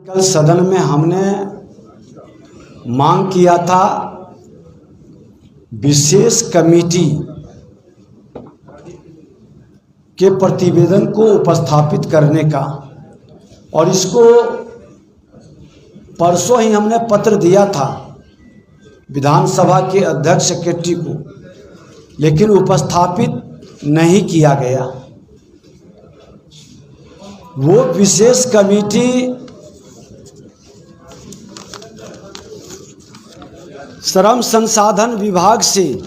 कल सदन में हमने मांग किया था विशेष कमेटी के प्रतिवेदन को उपस्थापित करने का, और इसको परसों ही हमने पत्र दिया था विधानसभा के अध्यक्ष सेक्रेटरी को, लेकिन उपस्थापित नहीं किया गया। वो विशेष कमेटी श्रम संसाधन विभाग से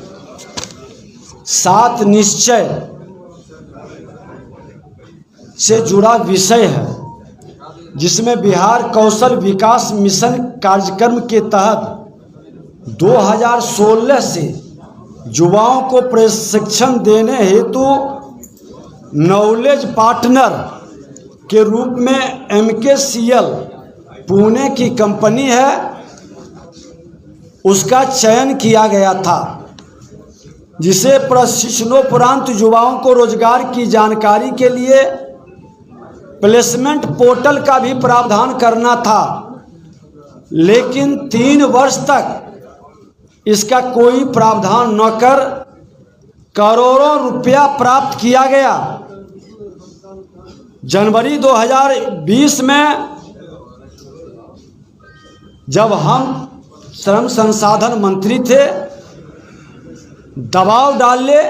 7 निश्चय से जुड़ा विषय है, जिसमें बिहार कौशल विकास मिशन कार्यक्रम के तहत 2016 से युवाओं को प्रशिक्षण देने हेतु नॉलेज पार्टनर के रूप में MKCL पुणे की कंपनी है, उसका चयन किया गया था, जिसे प्रशिक्षणोपरांत युवाओं को रोजगार की जानकारी के लिए प्लेसमेंट पोर्टल का भी प्रावधान करना था। लेकिन 3 वर्ष तक इसका कोई प्रावधान न कर करोड़ों रुपया प्राप्त किया गया। जनवरी 2020 में जब हम श्रम संसाधन मंत्री थे, दबाव डाले,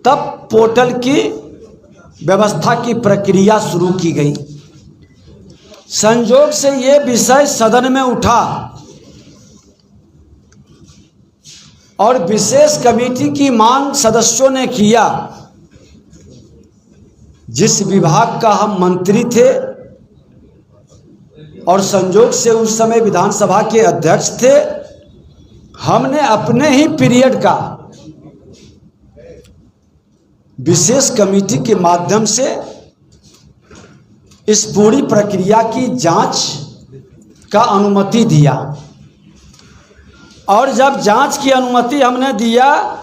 तब पोर्टल की व्यवस्था की प्रक्रिया शुरू की गई। संयोग से ये विषय सदन में उठा और विशेष कमेटी की मांग सदस्यों ने किया। जिस विभाग का हम मंत्री थे और संयोग से उस समय विधानसभा के अध्यक्ष थे, हमने अपने ही पीरियड का विशेष कमेटी के माध्यम से इस पूरी प्रक्रिया की जांच का अनुमति दिया। और जब जांच की अनुमति हमने दिया,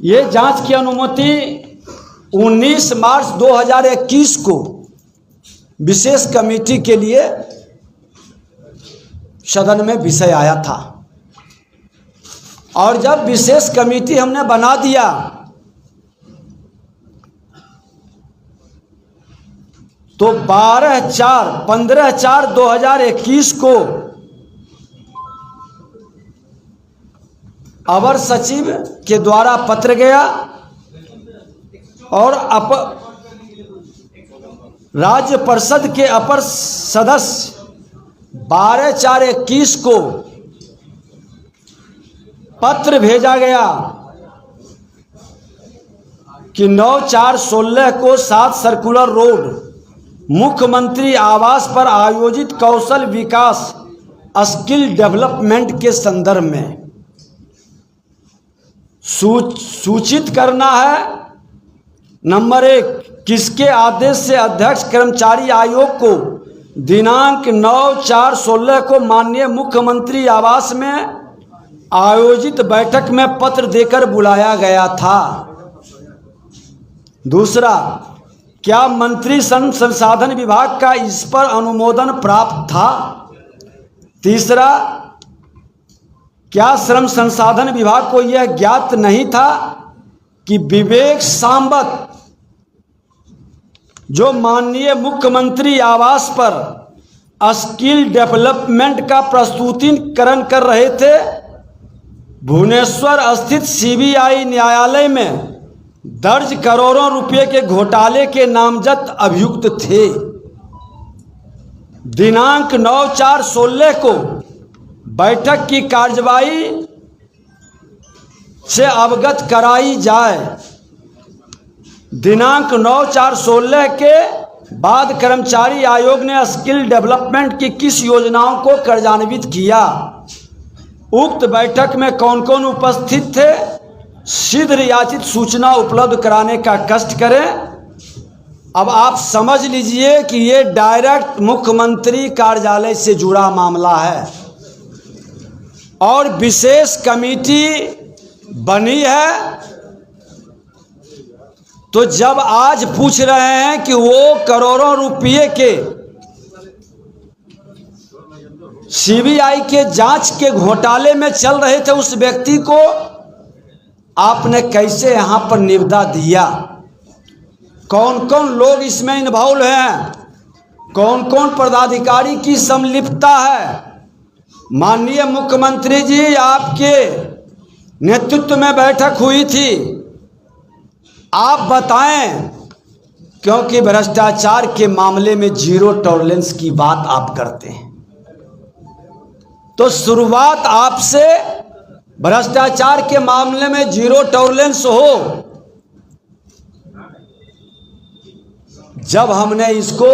ये जांच की अनुमति 19 मार्च 2021 को विशेष कमेटी के लिए सदन में विषय आया था। और जब विशेष कमेटी हमने बना दिया, तो 15/4/2021 को अवर सचिव के द्वारा पत्र गया और राज्य परिषद के अपर सदस्य 12/4/21 को पत्र भेजा गया कि 9/4/16 को 7 सर्कुलर रोड मुख्यमंत्री आवास पर आयोजित कौशल विकास स्किल डेवलपमेंट के संदर्भ में सूचित करना है। नंबर 1, किसके आदेश से अध्यक्ष कर्मचारी आयोग को दिनांक 9/4/16 को माननीय मुख्यमंत्री आवास में आयोजित बैठक में पत्र देकर बुलाया गया था। दूसरा, क्या मंत्री श्रम संसाधन विभाग का इस पर अनुमोदन प्राप्त था। तीसरा, क्या श्रम संसाधन विभाग को यह ज्ञात नहीं था कि विवेक सांबत जो माननीय मुख्यमंत्री आवास पर स्किल डेवलपमेंट का प्रस्तुतिकरण कर रहे थे, भुवनेश्वर स्थित CBI न्यायालय में दर्ज करोड़ों रुपए के घोटाले के नामजद अभियुक्त थे। दिनांक 9/4/16 को बैठक की कार्यवाही से अवगत कराई जाए। दिनांक 9/4/16 के बाद कर्मचारी आयोग ने स्किल डेवलपमेंट की किस योजनाओं को कार्यान्वित किया। उक्त बैठक में कौन कौन उपस्थित थे, शीघ्र याचित सूचना उपलब्ध कराने का कष्ट करें। अब आप समझ लीजिए कि ये डायरेक्ट मुख्यमंत्री कार्यालय से जुड़ा मामला है और विशेष कमेटी बनी है तो जब आज पूछ रहे हैं कि वो करोड़ों रुपये के सीबीआई के जांच के घोटाले में चल रहे थे, उस व्यक्ति को आपने कैसे यहां पर निविदा दिया? कौन कौन लोग इसमें इन्वॉल्व हैं? कौन कौन पदाधिकारी की संलिप्तता है? माननीय मुख्यमंत्री जी, आपके नेतृत्व में बैठक हुई थी, आप बताएं, क्योंकि भ्रष्टाचार के मामले में जीरो टॉलरेंस की बात आप करते हैं। तो शुरुआत आपसे भ्रष्टाचार के मामले में जीरो टॉलरेंस हो। जब हमने इसको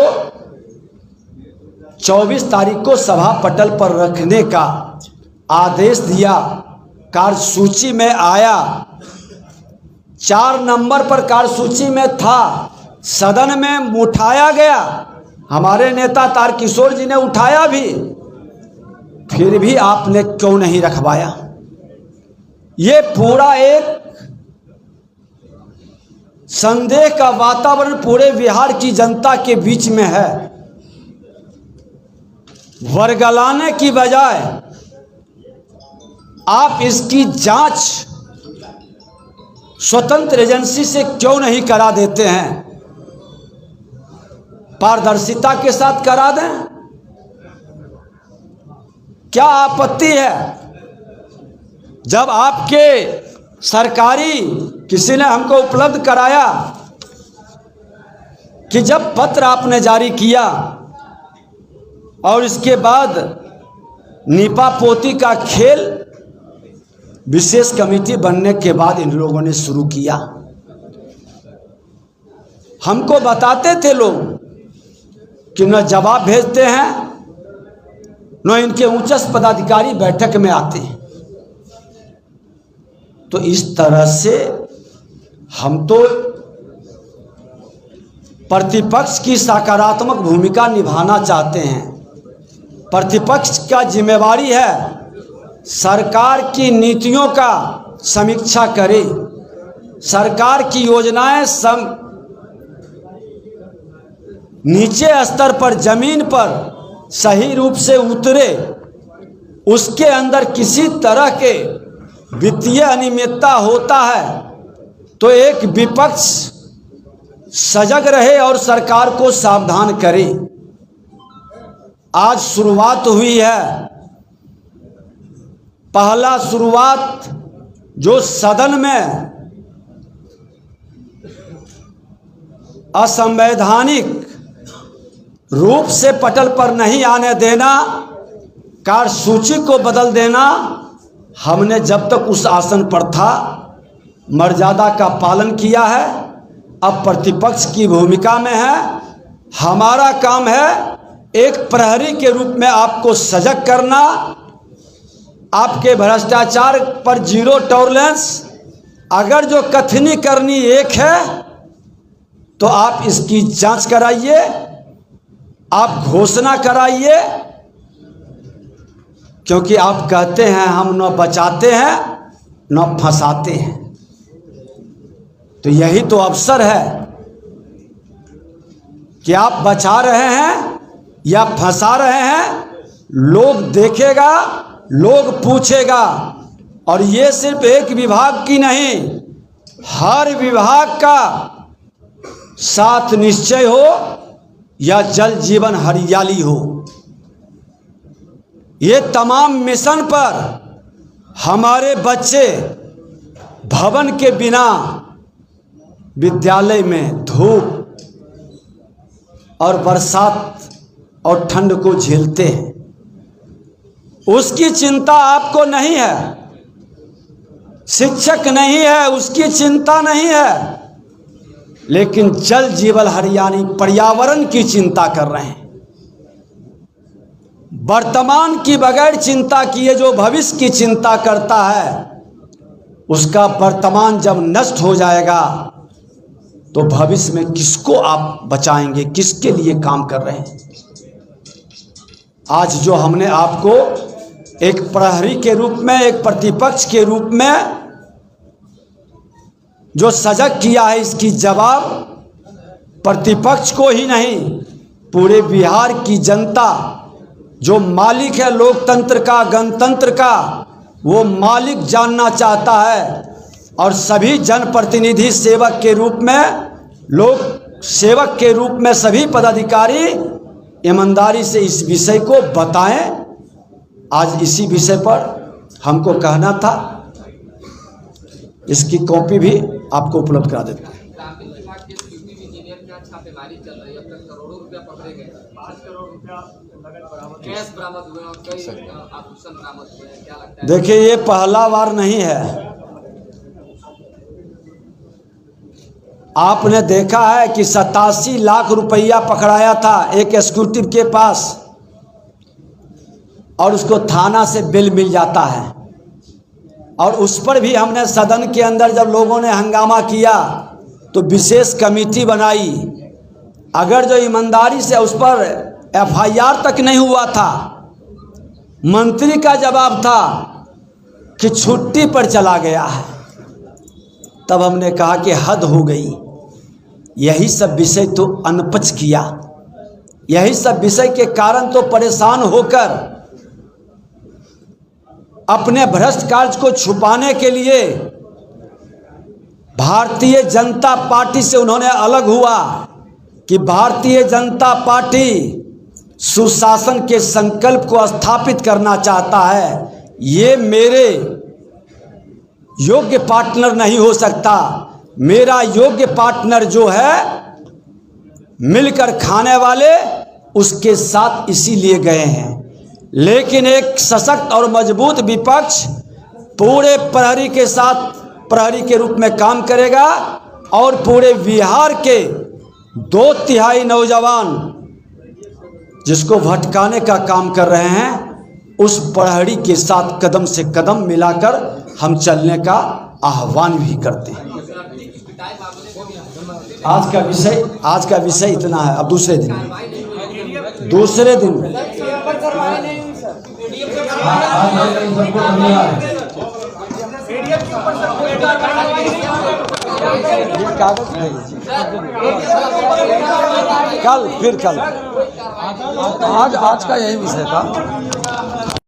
24 तारीख को सभा पटल पर रखने का आदेश दिया, कार्यसूची में आया, 4 नंबर पर कार्यसूची में था, सदन में उठाया गया, हमारे नेता तारकिशोर जी ने उठाया भी, फिर भी आपने क्यों नहीं रखवाया? ये पूरा एक संदेह का वातावरण पूरे बिहार की जनता के बीच में है। वर्गलाने की बजाय आप इसकी जांच स्वतंत्र एजेंसी से क्यों नहीं करा देते हैं? पारदर्शिता के साथ करा दें। क्या आपत्ति है? जब आपके सरकारी किसी ने हमको उपलब्ध कराया कि जब पत्र आपने जारी किया और इसके बाद नीपा पोती का खेल विशेष कमेटी बनने के बाद इन लोगों ने शुरू किया। हमको बताते थे लोग कि न जवाब भेजते हैं, न इनके उच्च पदाधिकारी बैठक में आते हैं। तो इस तरह से हम तो प्रतिपक्ष की सकारात्मक भूमिका निभाना चाहते हैं। प्रतिपक्ष का जिम्मेवारी है सरकार की नीतियों का समीक्षा करे, सरकार की योजनाएं नीचे स्तर पर, जमीन पर सही रूप से उतरे, उसके अंदर किसी तरह के वित्तीय अनियमितता होता है तो एक विपक्ष सजग रहे और सरकार को सावधान करे। आज शुरुआत हुई है, पहला शुरुआत जो सदन में असंवैधानिक रूप से पटल पर नहीं आने देना, कार्यसूची को बदल देना, हमने जब तक उस आसन पर था मर्यादा का पालन किया है। अब प्रतिपक्ष की भूमिका में है, हमारा काम है एक प्रहरी के रूप में आपको सजग करना, आपके भ्रष्टाचार पर जीरो टॉलरेंस। अगर जो कथनी करनी एक है तो आप इसकी जांच कराइए, आप घोषणा कराइए, क्योंकि आप कहते हैं हम न बचाते हैं न फंसाते हैं। तो यही तो अवसर है कि आप बचा रहे हैं या फंसा रहे हैं, लोग देखेगा, लोग पूछेगा। और ये सिर्फ एक विभाग की नहीं, हर विभाग का साथ निश्चय हो या जल जीवन हरियाली हो, ये तमाम मिशन पर हमारे बच्चे भवन के बिना विद्यालय में धूप और बरसात और ठंड को झेलते हैं, उसकी चिंता आपको नहीं है। शिक्षक नहीं है, उसकी चिंता नहीं है, लेकिन जल जीवन हरियाली पर्यावरण की चिंता कर रहे हैं। वर्तमान की बगैर चिंता किए जो भविष्य की चिंता करता है, उसका वर्तमान जब नष्ट हो जाएगा तो भविष्य में किसको आप बचाएंगे, किसके लिए काम कर रहे हैं। आज जो हमने आपको एक प्रहरी के रूप में, एक प्रतिपक्ष के रूप में जो सजग किया है, इसकी जवाब प्रतिपक्ष को ही नहीं, पूरे बिहार की जनता जो मालिक है लोकतंत्र का, गणतंत्र का, वो मालिक जानना चाहता है। और सभी जनप्रतिनिधि सेवक के रूप में, लोक सेवक के रूप में सभी पदाधिकारी ईमानदारी से इस विषय को बताएं। आज इसी विषय पर हमको कहना था, इसकी कॉपी भी आपको उपलब्ध करा देते हैं। छापेमारी चल रही है, अब तक करोड़ों रुपया पकड़े गए, 5 करोड़ रुपया कैश बरामद हुए और कई आभूषण बरामद हुए हैं, क्या लगता है? देखिए, ये पहला बार नहीं है। आपने देखा है कि 87 लाख रुपया पकड़ाया था एक एग्जीक्यूटिव के पास, और उसको थाना से बिल मिल जाता है। और उस पर भी हमने सदन के अंदर जब लोगों ने हंगामा किया तो विशेष कमेटी बनाई। अगर जो ईमानदारी से उस पर FIR तक नहीं हुआ था, मंत्री का जवाब था कि छुट्टी पर चला गया है, तब हमने कहा कि हद हो गई। यही सब विषय तो अनपच किया, यही सब विषय के कारण तो परेशान होकर अपने भ्रष्ट कार्य को छुपाने के लिए भारतीय जनता पार्टी से उन्होंने अलग हुआ कि भारतीय जनता पार्टी सुशासन के संकल्प को स्थापित करना चाहता है। ये मेरे योग्य पार्टनर नहीं हो सकता। मेरा योग्य पार्टनर जो है मिलकर खाने वाले, उसके साथ इसीलिए गए हैं। लेकिन एक सशक्त और मजबूत विपक्ष पूरे प्रहरी के साथ प्रहरी के रूप में काम करेगा और पूरे बिहार के 2/3 नौजवान जिसको भटकाने का काम कर रहे हैं, उस प्रहरी के साथ कदम से कदम मिलाकर हम चलने का आह्वान भी करते हैं। आज का विषय इतना है। अब दूसरे दिन कल आज का यही विषय था।